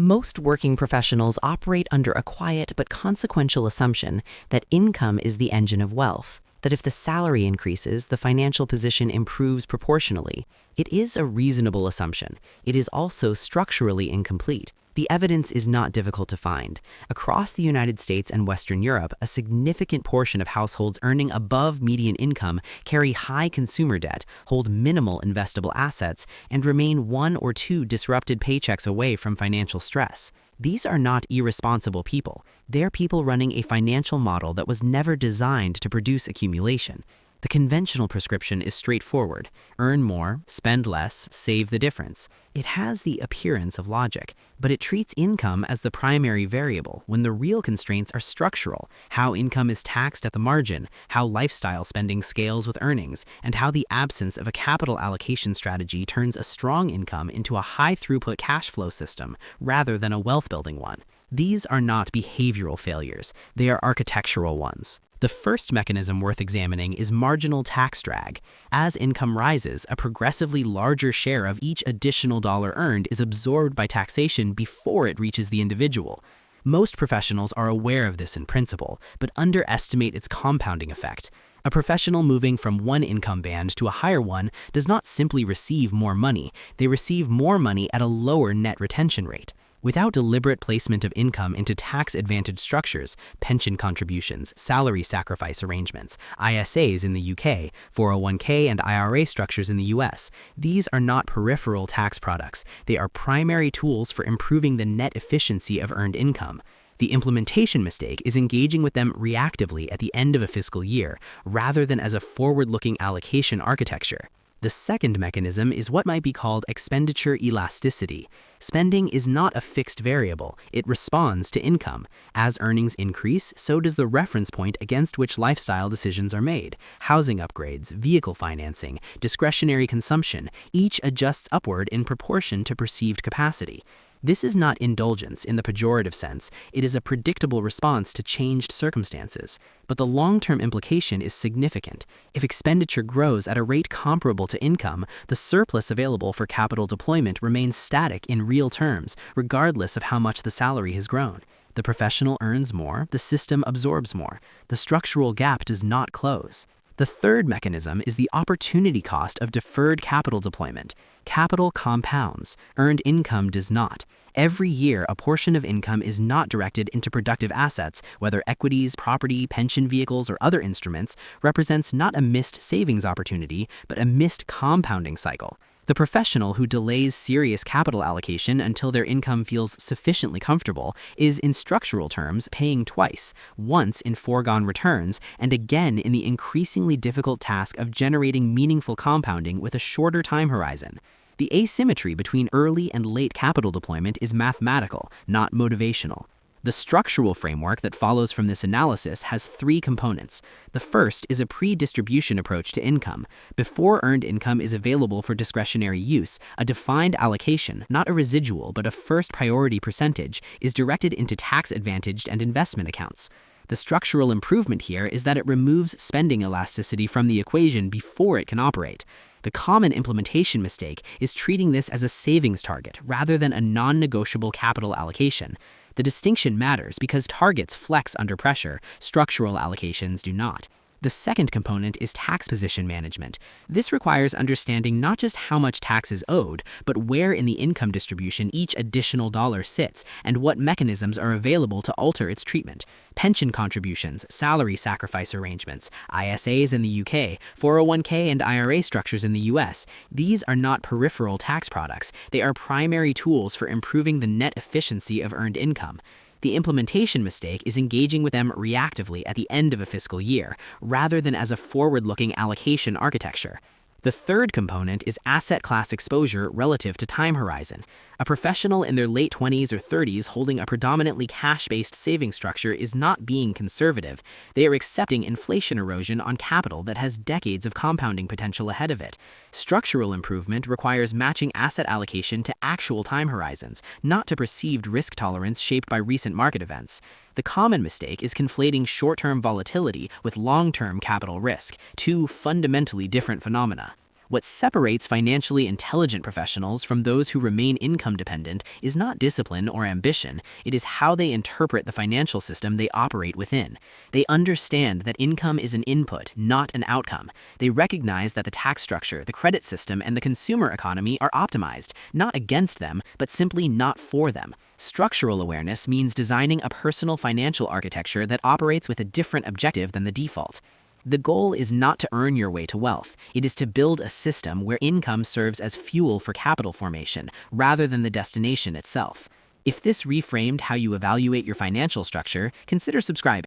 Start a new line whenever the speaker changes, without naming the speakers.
Most working professionals operate under a quiet but consequential assumption that income is the engine of wealth, that if the salary increases, the financial position improves proportionally. It is a reasonable assumption. It is also structurally incomplete. The evidence is not difficult to find. Across the United States and Western Europe, a significant portion of households earning above median income carry high consumer debt, hold minimal investable assets, and remain one or two disrupted paychecks away from financial stress. These are not irresponsible people. They're people running a financial model that was never designed to produce accumulation. The conventional prescription is straightforward: earn more, spend less, save the difference. It has the appearance of logic, but it treats income as the primary variable when the real constraints are structural: how income is taxed at the margin, how lifestyle spending scales with earnings, and how the absence of a capital allocation strategy turns a strong income into a high-throughput cash flow system rather than a wealth-building one. These are not behavioral failures, they are architectural ones. The first mechanism worth examining is marginal tax drag. As income rises, a progressively larger share of each additional dollar earned is absorbed by taxation before it reaches the individual. Most professionals are aware of this in principle, but underestimate its compounding effect. A professional moving from one income band to a higher one does not simply receive more money, they receive more money at a lower net retention rate. Without deliberate placement of income into tax-advantaged structures, pension contributions, salary sacrifice arrangements, ISAs in the UK, 401k and IRA structures in the US, these are not peripheral tax products. They are primary tools for improving the net efficiency of earned income. The implementation mistake is engaging with them reactively at the end of a fiscal year, rather than as a forward-looking allocation architecture. The second mechanism is what might be called expenditure elasticity. Spending is not a fixed variable, it responds to income. As earnings increase, so does the reference point against which lifestyle decisions are made. Housing upgrades, vehicle financing, discretionary consumption, each adjusts upward in proportion to perceived capacity. This is not indulgence in the pejorative sense, it is a predictable response to changed circumstances. But the long-term implication is significant. If expenditure grows at a rate comparable to income, the surplus available for capital deployment remains static in real terms, regardless of how much the salary has grown. The professional earns more, the system absorbs more. The structural gap does not close. The third mechanism is the opportunity cost of deferred capital deployment. Capital compounds, earned income does not. Every year, a portion of income is not directed into productive assets, whether equities, property, pension vehicles, or other instruments, represents not a missed savings opportunity, but a missed compounding cycle. The professional who delays serious capital allocation until their income feels sufficiently comfortable is, in structural terms, paying twice, once in foregone returns, and again in the increasingly difficult task of generating meaningful compounding with a shorter time horizon. The asymmetry between early and late capital deployment is mathematical, not motivational. The structural framework that follows from this analysis has three components. The first is a pre-distribution approach to income. Before earned income is available for discretionary use, a defined allocation, not a residual but a first priority percentage, is directed into tax-advantaged and investment accounts. The structural improvement here is that it removes spending elasticity from the equation before it can operate. The common implementation mistake is treating this as a savings target rather than a non-negotiable capital allocation. The distinction matters because targets flex under pressure, structural allocations do not. The second component is tax position management. This requires understanding not just how much tax is owed, but where in the income distribution each additional dollar sits and what mechanisms are available to alter its treatment. Pension contributions, salary sacrifice arrangements, ISAs in the UK, 401k and IRA structures in the US, these are not peripheral tax products. They are primary tools for improving the net efficiency of earned income. The implementation mistake is engaging with them reactively at the end of a fiscal year, rather than as a forward-looking allocation architecture. The third component is asset class exposure relative to time horizon. A professional in their late 20s or 30s holding a predominantly cash-based saving structure is not being conservative. They are accepting inflation erosion on capital that has decades of compounding potential ahead of it. Structural improvement requires matching asset allocation to actual time horizons, not to perceived risk tolerance shaped by recent market events. The common mistake is conflating short-term volatility with long-term capital risk, two fundamentally different phenomena. What separates financially intelligent professionals from those who remain income dependent is not discipline or ambition, it is how they interpret the financial system they operate within. They understand that income is an input, not an outcome. They recognize that the tax structure, the credit system, and the consumer economy are optimized, not against them, but simply not for them. Structural awareness means designing a personal financial architecture that operates with a different objective than the default. The goal is not to earn your way to wealth. It is to build a system where income serves as fuel for capital formation, rather than the destination itself. If this reframed how you evaluate your financial structure, consider subscribing.